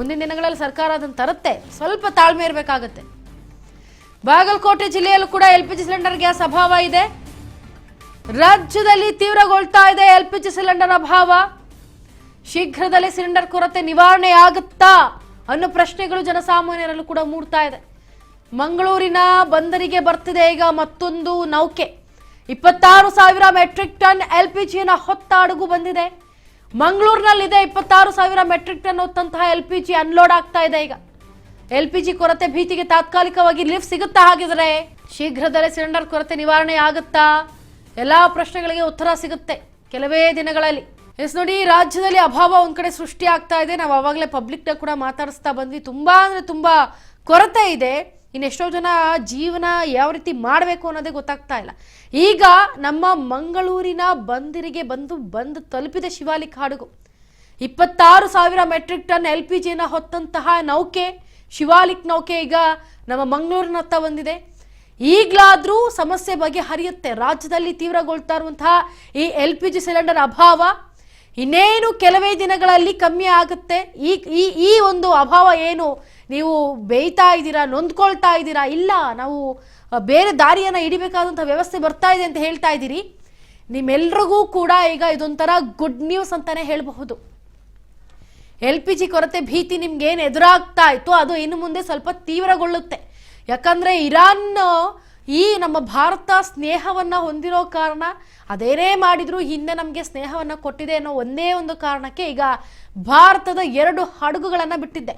ಮುಂದಿನ ದಿನಗಳಲ್ಲಿ ಸರ್ಕಾರ ಅದನ್ನು ತರುತ್ತೆ, ಸ್ವಲ್ಪ ತಾಳ್ಮೆ ಇರಬೇಕಾಗುತ್ತೆ. ಬಾಗಲಕೋಟೆ ಜಿಲ್ಲೆಯಲ್ಲೂ ಕೂಡ LPG ಸಿಲಿಂಡರ್ ಗ್ಯಾಸ್ ಅಭಾವ ಇದೆ. ರಾಜ್ಯದಲ್ಲಿ ತೀವ್ರಗೊಳ್ತಾ ಇದೆ LPG ಸಿಲಿಂಡರ್ ಅಭಾವ. ಶೀಘ್ರದಲ್ಲೇ ಸಿಲಿಂಡರ್ ಕೊರತೆ ನಿವಾರಣೆ ಆಗುತ್ತಾ ಅನ್ನೋ ಪ್ರಶ್ನೆಗಳು ಜನಸಾಮಾನ್ಯರಲ್ಲೂ ಕೂಡ ಮೂಡ್ತಾ ಇದೆ. ಮಂಗಳೂರಿನ ಬಂದರಿಗೆ ಬರ್ತಿದೆ ಈಗ ಮತ್ತೊಂದು ನೌಕೆ. 26,000 ಮೆಟ್ರಿಕ್ ಟನ್ LPGಯನ್ನು ಹೊತ್ತ ಹಡಗು ಬಂದಿದೆ. ಮಂಗಳೂರಿನಲ್ಲಿದೆ 26,000 ಮೆಟ್ರಿಕ್ ಟನ್ ಹೊತ್ತಂತಹ LPG ಅನ್ಲೋಡ್ ಆಗ್ತಾ ಇದೆ. ಈಗ LPG ಕೊರತೆ ಭೀತಿಗೆ ತಾತ್ಕಾಲಿಕವಾಗಿ ಲಿಫ್ಟ್ ಸಿಗುತ್ತಾ? ಹಾಗಿದ್ರೆ ಶೀಘ್ರದಲ್ಲೇ ಸಿಲಿಂಡರ್ ಕೊರತೆ ನಿವಾರಣೆ ಆಗುತ್ತಾ? ಎಲ್ಲಾ ಪ್ರಶ್ನೆಗಳಿಗೆ ಉತ್ತರ ಸಿಗುತ್ತೆ ಕೆಲವೇ ದಿನಗಳಲ್ಲಿ. ಎಸ್ ನೋಡಿ, ರಾಜ್ಯದಲ್ಲಿ ಅಭಾವ ಒಂದ್ ಕಡೆ ಸೃಷ್ಟಿ ಆಗ್ತಾ ಇದೆ. ನಾವು ಆವಾಗಲೇ ಪಬ್ಲಿಕ್ ಕೂಡ ಮಾತಾಡಿಸ್ತಾ ಬಂದ್ವಿ. ತುಂಬಾ ಅಂದ್ರೆ ತುಂಬಾ ಕೊರತೆ ಇದೆ. ಇನ್ನೆಷ್ಟೋ ಜನ ಜೀವನ ಯಾವ ರೀತಿ ಮಾಡಬೇಕು ಅನ್ನೋದೇ ಗೊತ್ತಾಗ್ತಾ ಇಲ್ಲ. ಈಗ ನಮ್ಮ ಮಂಗಳೂರಿನ ಬಂದರಿಗೆ ಬಂದು ತಲುಪಿದೆ ಶಿವಾಲಿಕ್ ಹಡಗು. 26,000 ಮೆಟ್ರಿಕ್ ಟನ್ LPGಯನ್ನು ಹೊತ್ತಂತಹ ನೌಕೆ, ಶಿವಾಲಿಕ್ ನೌಕೆ ಈಗ ನಮ್ಮ ಮಂಗಳೂರಿನತ್ತ ಬಂದಿದೆ. ಈಗಲಾದ್ರೂ ಸಮಸ್ಯೆ ಬಗೆಹರಿಯುತ್ತೆ. ರಾಜ್ಯದಲ್ಲಿ ತೀವ್ರಗೊಳ್ತಾ ಇರುವಂತಹ ಈ LPG ಸಿಲಿಂಡರ್ ಅಭಾವ ಇನ್ನೇನು ಕೆಲವೇ ದಿನಗಳಲ್ಲಿ ಕಮ್ಮಿ ಆಗುತ್ತೆ. ಈ ಒಂದು ಅಭಾವ ಏನು ನೀವು ಬೇಯ್ತಾ ಇದ್ದೀರಾ, ನೊಂದ್ಕೊಳ್ತಾ ಇದ್ದೀರಾ, ಇಲ್ಲ ನಾವು ಬೇರೆ ದಾರಿಯನ್ನು ಹಿಡಿಬೇಕಾದಂಥ ವ್ಯವಸ್ಥೆ ಬರ್ತಾ ಇದೆ ಅಂತ ಹೇಳ್ತಾ ಇದ್ದೀರಿ, ನಿಮ್ಮೆಲ್ರಿಗೂ ಕೂಡ ಈಗ ಇದೊಂಥರ ಗುಡ್ ನ್ಯೂಸ್ ಅಂತಾನೆ ಹೇಳಬಹುದು. LPG ಕೊರತೆ ಭೀತಿ ನಿಮ್ಗೇನು ಎದುರಾಗ್ತಾ ಇತ್ತು ಅದು ಇನ್ನು ಮುಂದೆ ಸ್ವಲ್ಪ ತೀವ್ರಗೊಳ್ಳುತ್ತೆ. ಯಾಕಂದ್ರೆ ಇರಾನ್ ಈ ನಮ್ಮ ಭಾರತ ಸ್ನೇಹವನ್ನ ಹೊಂದಿರೋ ಕಾರಣ, ಅದೇನೇ ಮಾಡಿದ್ರು ಹಿಂದೆ ನಮಗೆ ಸ್ನೇಹವನ್ನ ಕೊಟ್ಟಿದೆ ಅನ್ನೋ ಒಂದೇ ಒಂದು ಕಾರಣಕ್ಕೆ ಈಗ ಭಾರತದ 2 ಹಡಗುಗಳನ್ನ ಬಿಟ್ಟಿದ್ದೆ.